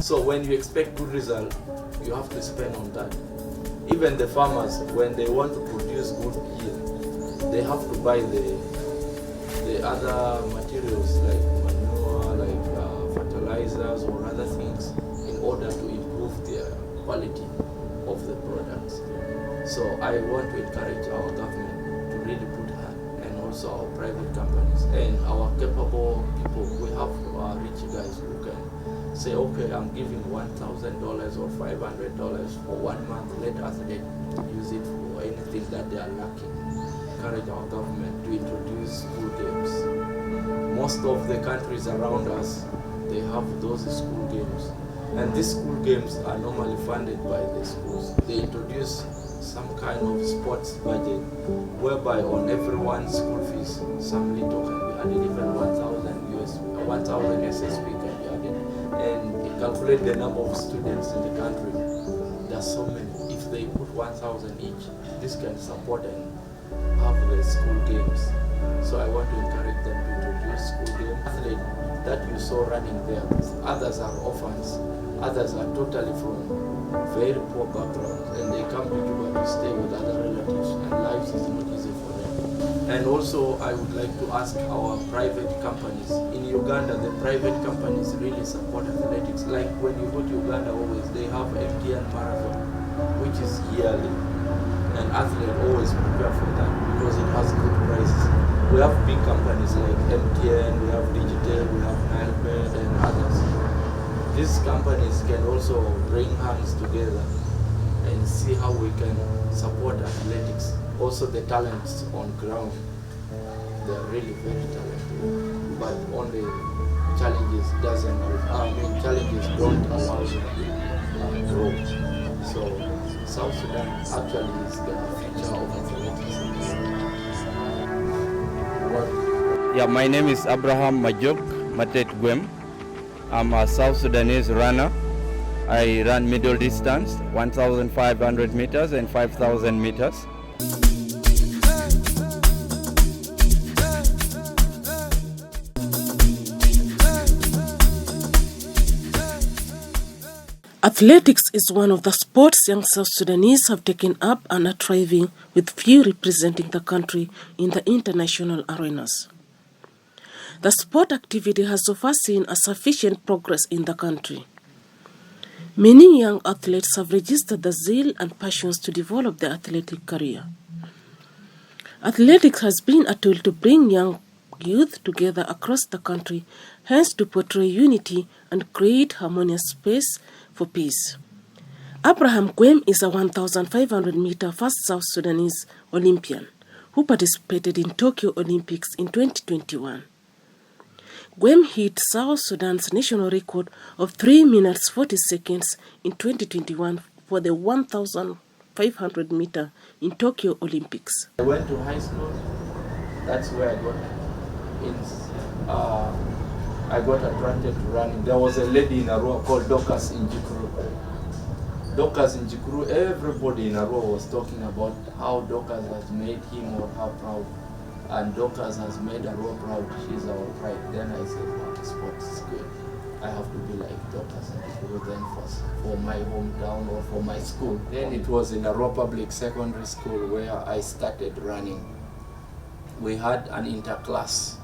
So when you expect good result, you have to spend on that. Even the farmers, when they want to produce good yield, they have to buy the other materials like manure, like fertilizers or other things in order to improve the quality of the products. So I want to encourage our government to really put hand, and also our private companies and our capable people. We have rich guys who can say, okay, I'm giving $1,000 or $500 for 1 month. Let us use it for anything that they are lacking. Encourage our government to introduce school games. Most of the countries around us, they have those school games, and these school games are normally funded by the schools. They introduce some kind of sports budget whereby on everyone's school fees, some little can be added, even 1,000 SSP can be added, and calculate the number of students in the country. There are so many. If they put 1,000 each, this can support and have the school games. So I want to encourage them to introduce school games. Athletes that you saw running there, others are orphans, others are totally from very poor backgrounds, and they come to Juba to stay with other relatives, and life is not easy for them. And also I would like to ask our private companies. In Uganda, the private companies really support athletics. Like when you go to Uganda, always they have MTN marathon, which is yearly. And athletes always prepare for that because it has good prices. We have big companies like MTN, we have Digital, we have Nilebed and others. These companies can also bring hands together and see how we can support athletics. Also the talents on ground, they are really very talented, but only challenges don't allow them to grow. So South Sudan actually is the future of athletics. Yeah, my name is Abraham Guem. I'm a South Sudanese runner. I run middle distance, 1,500 meters and 5,000 meters. Athletics is one of the sports young South Sudanese have taken up and are thriving, with few representing the country in the international arenas. The sport activity has so far seen a sufficient progress in the country. Many young athletes have registered the zeal and passions to develop their athletic career. Athletics has been a tool to bring young youth together across the country, hence to portray unity and create harmonious space for peace. Abraham Guem is a 1,500-meter first South Sudanese Olympian who participated in Tokyo Olympics in 2021. Guem hit South Sudan's national record of 3 minutes 40 seconds in 2021 for the 1,500-meter in Tokyo Olympics. I went to high school. That's where I got attracted to running. There was a lady in Arua called Dorcas in Jikuru. Dorcas in Jikuru, everybody in Arua was talking about how Dorcas has made him or her proud. And Dorcas has made Arua proud. She's our pride. Then I said, wow, sports is good. I have to be like Dorcas in Jikuru then for my hometown or for my school. Then it was in Arua Public Secondary School where I started running. We had an interclass.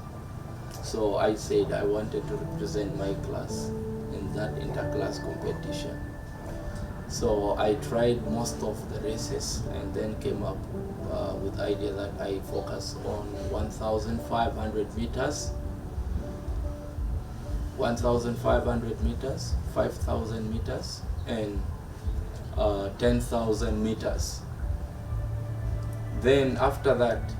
So I said I wanted to represent my class in that interclass competition. So I tried most of the races and then came up with the idea that I focus on 1,500 meters, 1,500 meters, 5,000 meters, and 10,000 meters. Then after that,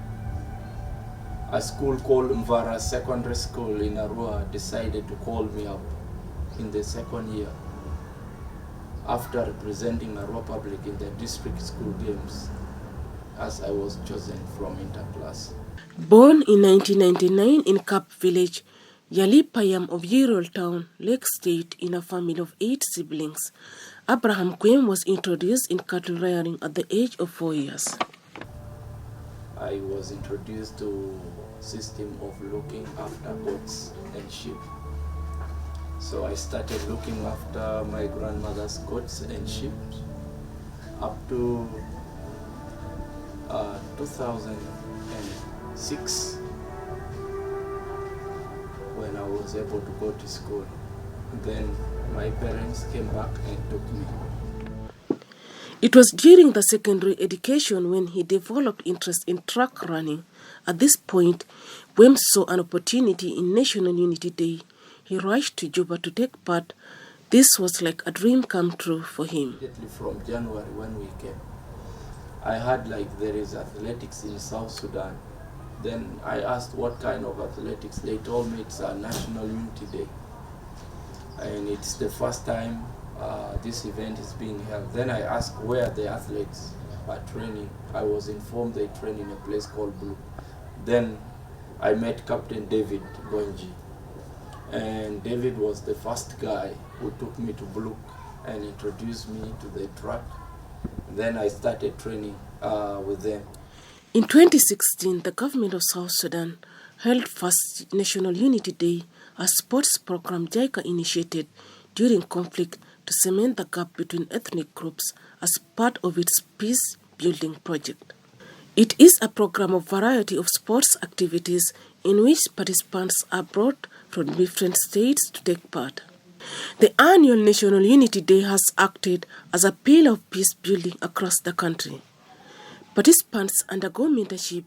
a school called Mvara Secondary School in Arua decided to call me up in the second year after representing Arua Public in the district school games, as I was chosen from interclass. Born in 1999 in Cap Village, Yalipayam of Yirol Town, Lake State, in a family of 8 siblings, Abraham Guem was introduced in cattle rearing at the age of 4 years. I was introduced to system of looking after goats and sheep. So I started looking after my grandmother's goats and sheep up to 2006 when I was able to go to school. Then my parents came back and took me. It was during the secondary education when he developed interest in track running. At this point, Guem saw an opportunity in National Unity Day. He rushed to Juba to take part. This was like a dream come true for him. From January when we came, I heard like there is athletics in South Sudan. Then I asked what kind of athletics. They told me it's a National Unity Day. And it's the first time this event is being held. Then I asked where the athletes are training. I was informed they train in a place called Blue. Then I met Captain David Bonji. And David was the first guy who took me to Blue and introduced me to the track. Then I started training with them. In 2016, the government of South Sudan held first National Unity Day, a sports program JICA initiated during conflict to cement the gap between ethnic groups as part of its peace-building project. It is a program of variety of sports activities in which participants are brought from different states to take part. The annual National Unity Day has acted as a pillar of peace-building across the country. Participants undergo mentorship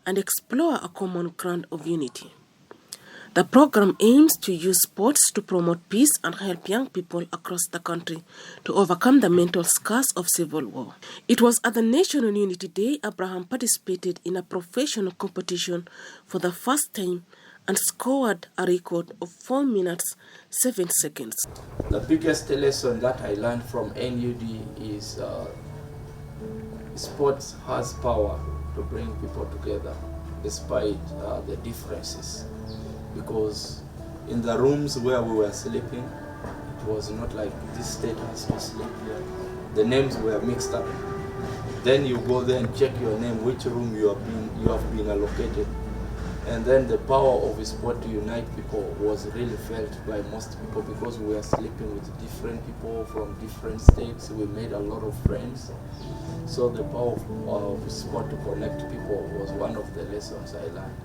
and explore a common ground of unity. The program aims to use sports to promote peace and help young people across the country to overcome the mental scars of civil war. It was at the National Unity Day Abraham participated in a professional competition for the first time and scored a record of 4 minutes 7 seconds. The biggest lesson that I learned from NUD is sports has power to bring people together despite the differences. Because in the rooms where we were sleeping, it was not like this state has to sleep here. The names were mixed up. Then you go there and check your name, which room you have been allocated. And then the power of sport to unite people was really felt by most people because we were sleeping with different people from different states. We made a lot of friends. So the power of sport to connect people was one of the lessons I learned.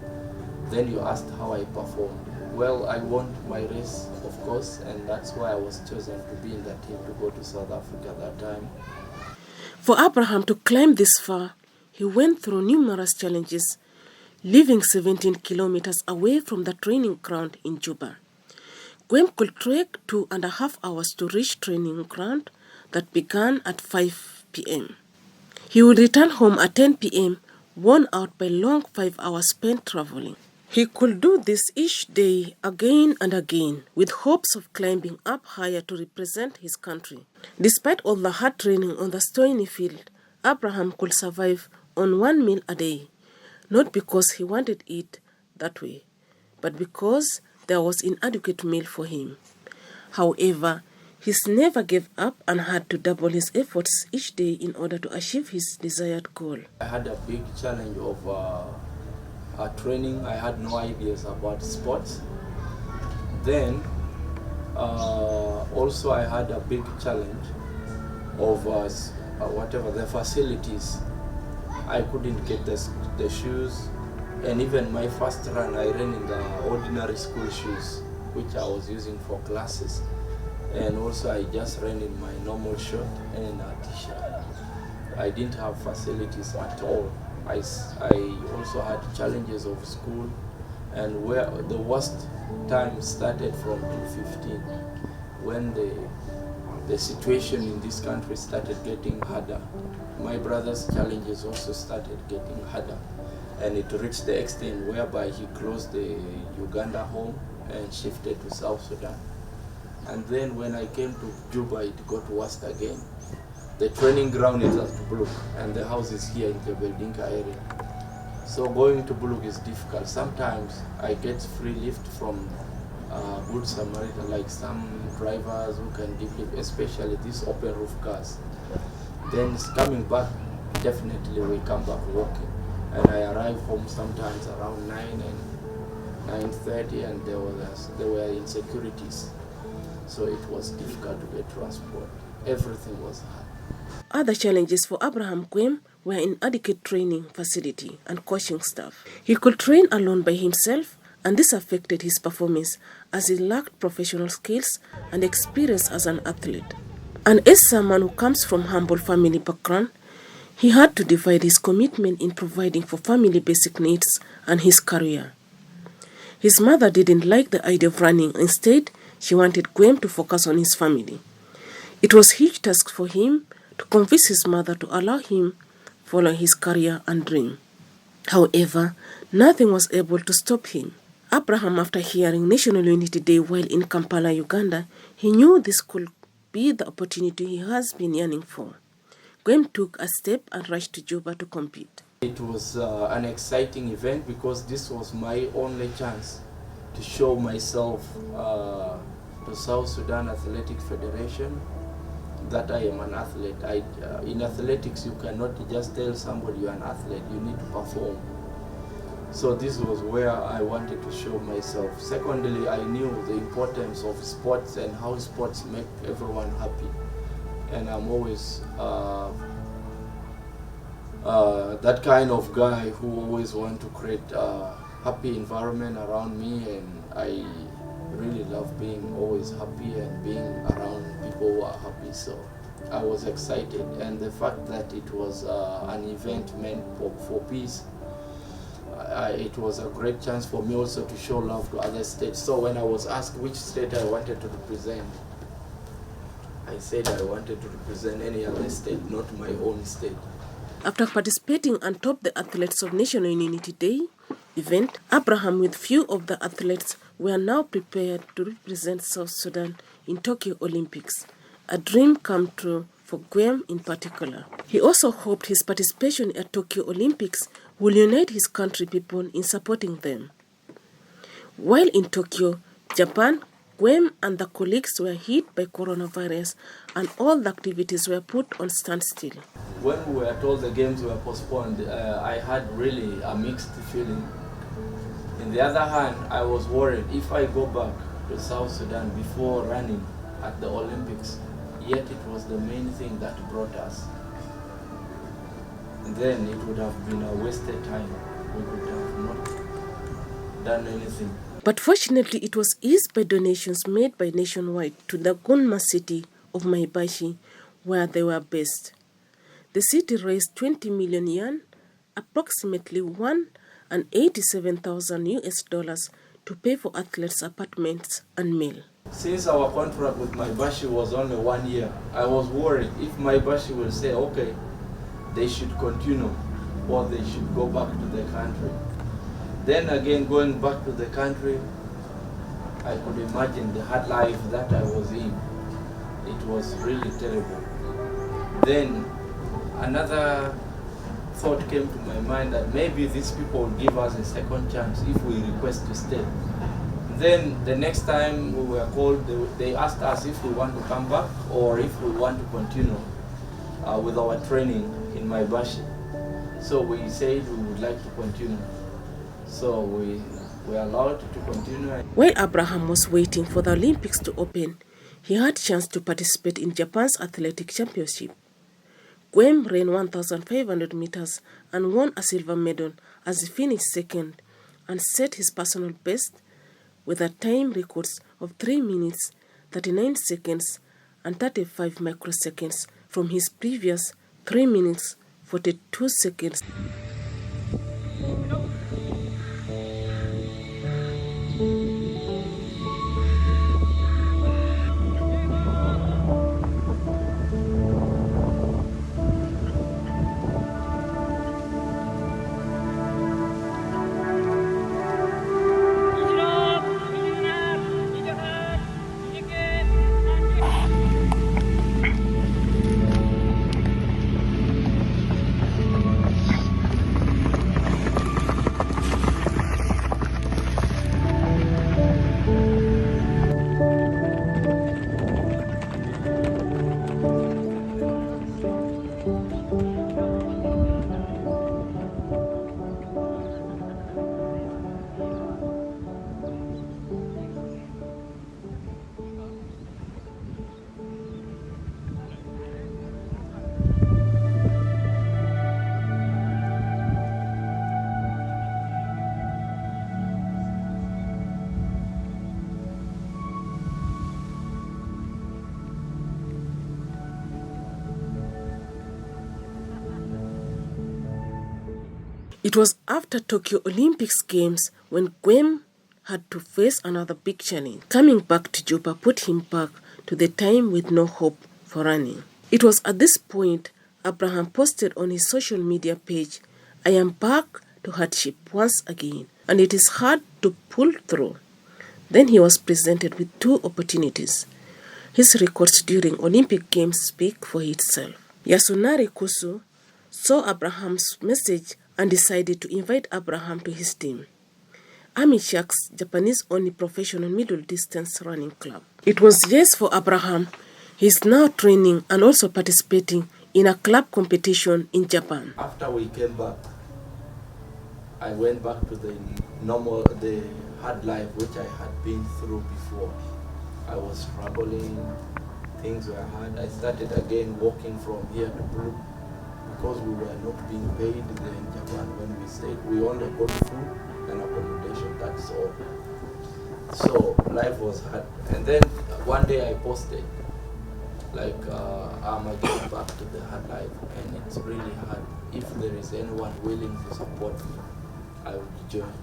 Then you asked how I performed. Well, I won my race, of course, and that's why I was chosen to be in the team to go to South Africa that time. For Abraham to climb this far, he went through numerous challenges, living 17 kilometers away from the training ground in Juba. Guem could trek 2.5 hours to reach training ground that began at 5 p.m. He would return home at 10 p.m., worn out by long 5 hours spent traveling. He could do this each day again and again with hopes of climbing up higher to represent his country. Despite all the hard training on the stony field, Abraham could survive on 1 meal a day, not because he wanted it that way, but because there was inadequate meal for him. However, he never gave up and had to double his efforts each day in order to achieve his desired goal. I had a big challenge of training. I had no ideas about sports. Then also I had a big challenge of whatever the facilities. I couldn't get the shoes, and even my first run I ran in the ordinary school shoes which I was using for classes, and also I just ran in my normal shirt and a t-shirt. I didn't have facilities at all. I also had challenges of school, and where the worst time started from 2015 when the situation in this country started getting harder. My brother's challenges also started getting harder, and it reached the extent whereby he closed the Uganda home and shifted to South Sudan. And then when I came to Juba, it got worse again. The training ground is at Buluk, and the house is here in the Beldinka area. So going to Buluk is difficult. Sometimes I get free lift from Good Samaritan, like some drivers who can give lift, especially these open roof cars. Then coming back, definitely we come back walking. And I arrive home sometimes around 9 and 9:30, and there were insecurities. so it was difficult to get transport. Everything was hard. Other challenges for Abraham Guem were inadequate training facility and coaching staff. He could train alone by himself, and this affected his performance as he lacked professional skills and experience as an athlete. And as someone who comes from humble family background, he had to divide his commitment in providing for family basic needs and his career. His mother didn't like the idea of running. Instead, she wanted Guem to focus on his family. It was a huge task for him to convince his mother to allow him follow his career and dream. However, nothing was able to stop him. Abraham, after hearing National Unity Day while in Kampala, Uganda, he knew this could be the opportunity he has been yearning for. Guem took a step and rushed to Juba to compete. It was an exciting event because this was my only chance to show myself to South Sudan Athletic Federation that I am an athlete. In athletics, you cannot just tell somebody you're an athlete, you need to perform. So this was where I wanted to show myself. Secondly, I knew the importance of sports and how sports make everyone happy. And I'm always that kind of guy who always want to create a happy environment around me, and I really love being always happy and being around people who are happy. So I was excited, and the fact that it was an event meant for peace, it was a great chance for me also to show love to other states. So when I was asked which state I wanted to represent, I said I wanted to represent any other state, not my own state. After participating and topped the Athletes of National Unity Day event, Abraham with few of the athletes were now prepared to represent South Sudan in Tokyo Olympics, a dream come true for Guem in particular. He also hoped his participation at Tokyo Olympics will unite his country people in supporting them. While in Tokyo, Japan, Guem and the colleagues were hit by coronavirus and all the activities were put on standstill. When we were told the games were postponed, I had really a mixed feeling. On the other hand, I was worried if I go back to South Sudan before running at the Olympics, yet it was the main thing that brought us. Then it would have been a wasted time. We could have not done anything. But fortunately, it was eased by donations made by Nationwide to the Gunma city of Maibashi, where they were based. The city raised 20 million yuan, approximately $187,000 US, to pay for athletes' apartments and meal. Since our contract with Maibashi was only 1 year, I was worried if Maibashi will say, okay, they should continue or they should go back to the country. Then again, going back to the country, I could imagine the hard life that I was in. It was really terrible. Then another thought came to my mind that maybe these people will give us a second chance if we request to stay. Then the next time we were called, they asked us if we want to come back or if we want to continue with our training in Maibashi. So we said we would like to continue. So we were allowed to continue. While Abraham was waiting for the Olympics to open, he had a chance to participate in Japan's athletic championship. Guem ran 1,500 meters and won a silver medal as he finished second and set his personal best with a time records of 3 minutes, 39 seconds and 35 microseconds from his previous 3 minutes, 42 seconds. It was after Tokyo Olympics Games when Guem had to face another big challenge. Coming back to Juba put him back to the time with no hope for running. It was at this point Abraham posted on his social media page, "I am back to hardship once again, and it is hard to pull through." Then he was presented with two opportunities. His records during Olympic Games speak for itself. Yasunari Kusu saw Abraham's message and decided to invite Abraham to his team, Amishak's Japanese-only professional middle-distance running club. It was yes for Abraham. He is now training and also participating in a club competition in Japan. After we came back, I went back to the hard life which I had been through before. I was struggling, things were hard. I started again walking from here to Blue because we were not being paid there in Japan when we stayed. We only got food and accommodation, that's all. So life was hard. And then one day I posted, I'm getting back to the hard life and it's really hard. If there is anyone willing to support me, I will join.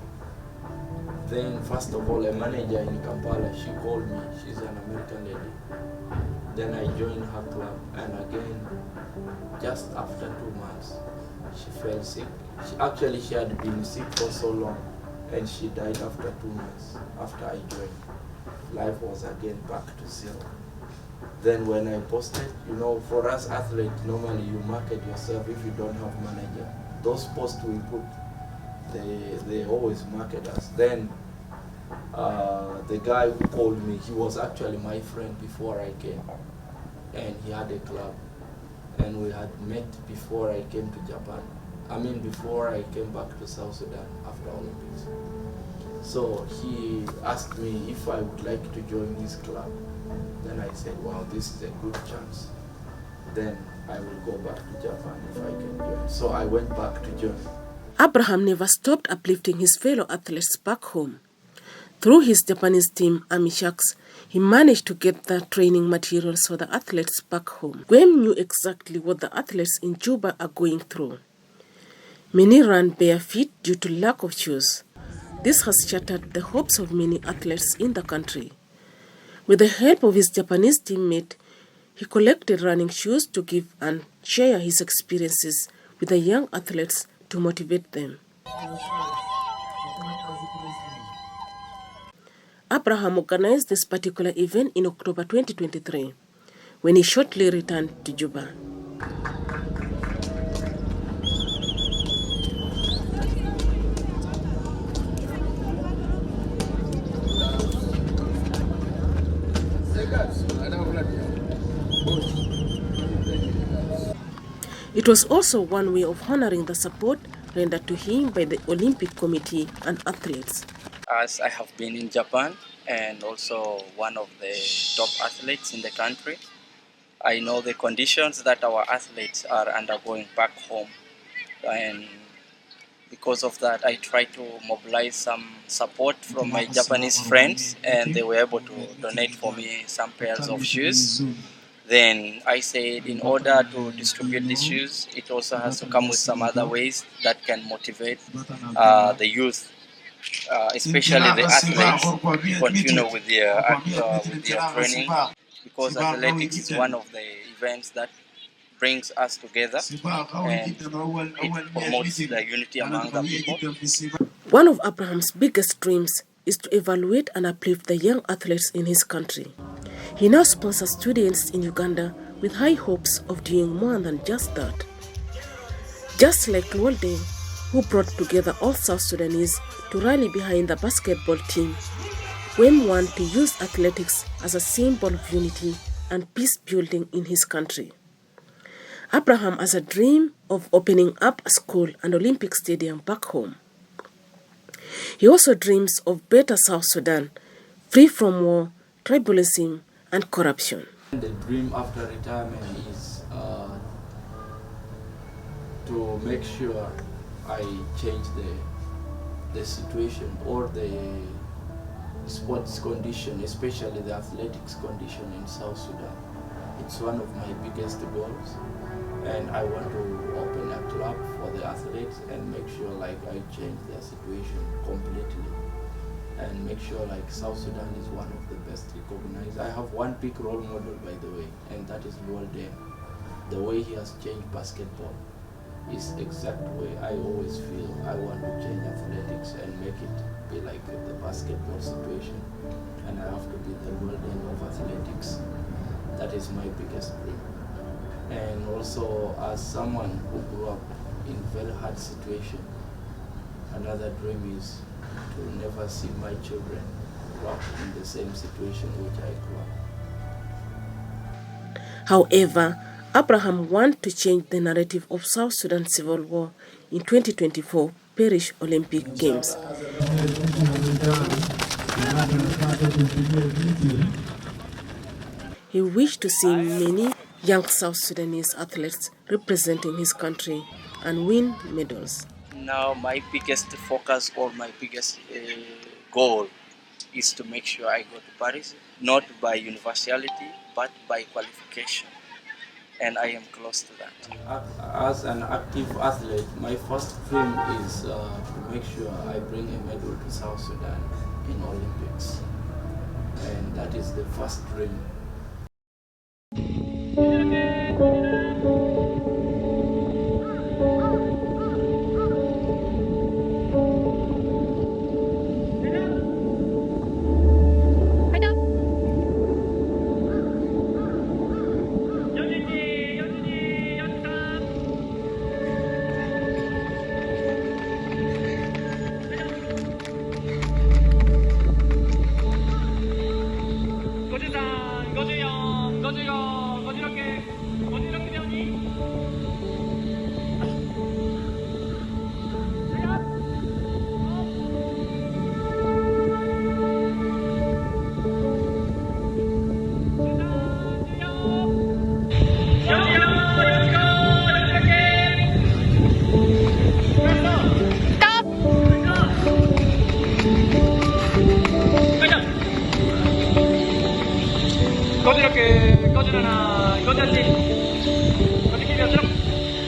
Then first of all, a manager in Kampala, she called me, she's an American lady. Then I joined her club, and again, just after 2 months, she fell sick. She had been sick for so long, and she died after 2 months, after I joined. Life was again back to zero. Then when I posted, for us athletes, normally you market yourself if you don't have manager. Those posts we put, they always market us. Then the guy who called me, he was actually my friend before I came, and he had a club, and we had met before I came to Japan. Before I came back to South Sudan after Olympics. So he asked me if I would like to join his club. Then I said, wow, this is a good chance. Then I will go back to Japan if I can join. So I went back to join. Abraham never stopped uplifting his fellow athletes back home. Through his Japanese team, Amishaks, he managed to get the training materials for the athletes back home. Guem knew exactly what the athletes in Juba are going through. Many run bare feet due to lack of shoes. This has shattered the hopes of many athletes in the country. With the help of his Japanese teammate, he collected running shoes to give and share his experiences with the young athletes to motivate them. Abraham organized this particular event in October 2023, when he shortly returned to Juba. It was also one way of honoring the support rendered to him by the Olympic Committee and athletes. As I have been in Japan and also one of the top athletes in the country, I know the conditions that our athletes are undergoing back home. And because of that, I try to mobilize some support from my Japanese friends, and they were able to donate for me some pairs of shoes. Then I said, in order to distribute these shoes, it also has to come with some other ways that can motivate the youth, especially the athletes, to continue with their training, because athletics is one of the events that brings us together and it promotes the unity among the people. One of Abraham's biggest dreams is to evaluate and uplift the young athletes in his country. He now sponsors students in Uganda with high hopes of doing more than just that. Just like Walden, who brought together all South Sudanese to rally behind the basketball team, Guem wanted to use athletics as a symbol of unity and peace building in his country. Abraham has a dream of opening up a school and Olympic stadium back home. He also dreams of better South Sudan, free from war, tribalism, and corruption. The dream after retirement is to make sure I change the situation or the sports condition, especially the athletics condition in South Sudan. It's one of my biggest goals, and I want to open a club for the athletes and make sure like I change their situation completely and make sure like South Sudan is one of the best recognized. I have one big role model, by the way, and that is Yirol West. The way he has changed basketball is exact way I always feel I want to change athletics and make it be like the basketball situation, and I have to be the Yirol West of athletics. That is my biggest dream. And also as someone who grew up in very hard situation, another dream is to never see my children grow up in the same situation which I grew up. However, Abraham wants to change the narrative of South Sudan civil war in 2024 Paris Olympic Games. He wished to see many young South Sudanese athletes representing his country and win medals. Now my biggest focus or my biggest goal is to make sure I go to Paris, not by universality, but by qualification. And I am close to that. As an active athlete, my first dream is to make sure I bring a medal to South Sudan in Olympics. And that is the first dream